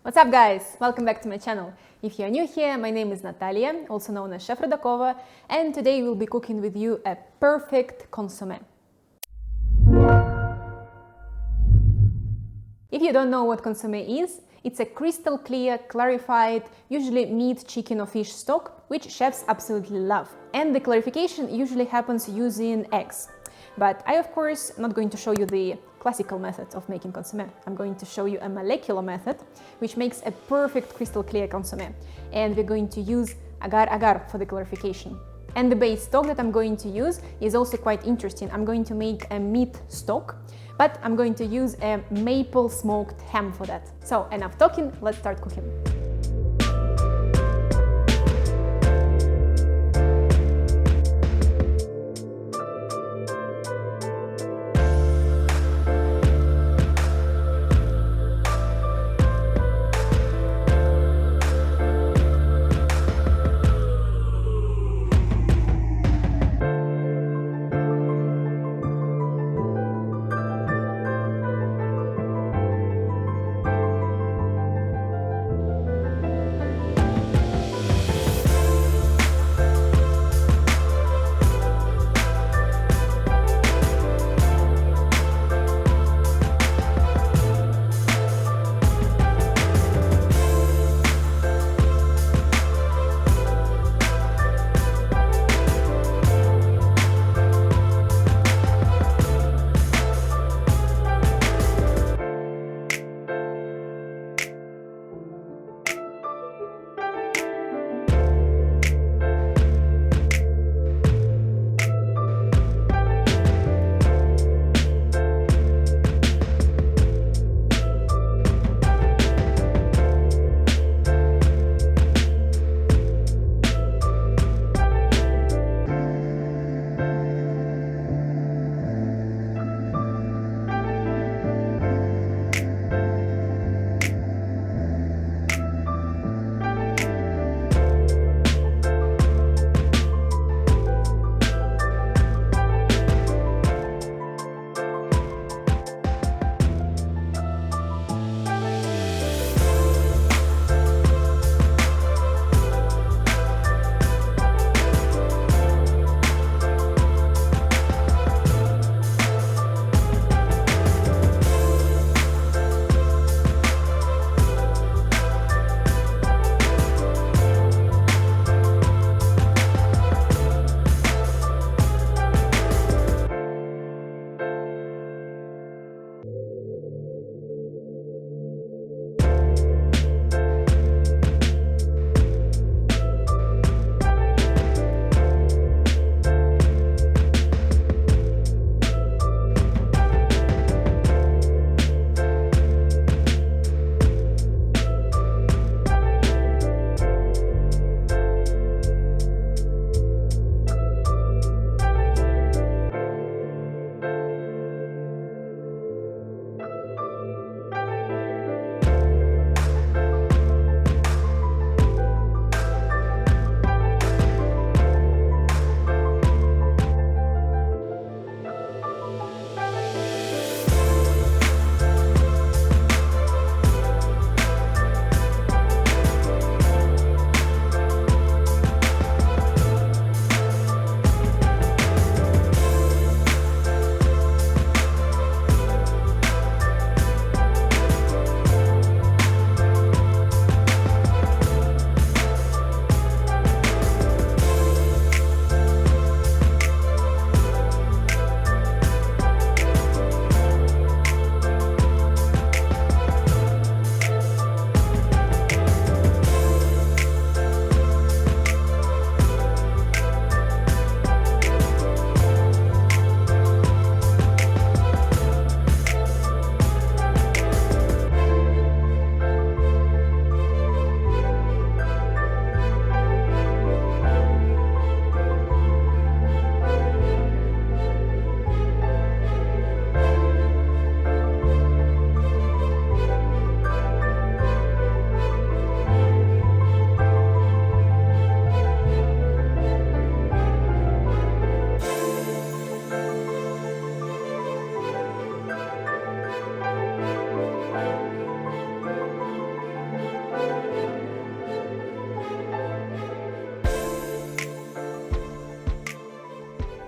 What's up, guys? Welcome back to my channel. If you're new here, my name is Natalia, also known as Chef Rudakova, and today we'll be cooking with you a perfect consommé. If you don't know what consommé is, it's a crystal clear, clarified, usually meat, chicken or fish stock, which chefs absolutely love. And the clarification usually happens using eggs. But I, of course, not going to show you the classical method of making consommé. I'm going to show you a molecular method, which makes a perfect crystal clear consommé. And we're going to use Agar Agar for the clarification. And the base stock that I'm going to use is also quite interesting. I'm going to make a meat stock, but I'm going to use a maple smoked ham for that. So enough talking, let's start cooking.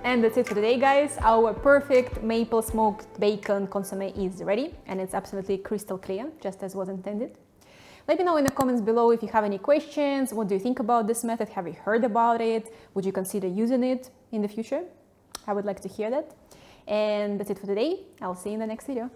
And that's it for today, guys. Our perfect maple smoked bacon consommé is ready, and it's absolutely crystal clear, just as was intended. Let me know in the comments below if you have any questions. What do you think about this method? Have you heard about it? Would you consider using it in the future? I would like to hear that. And that's it for today. I'll see you in the next video.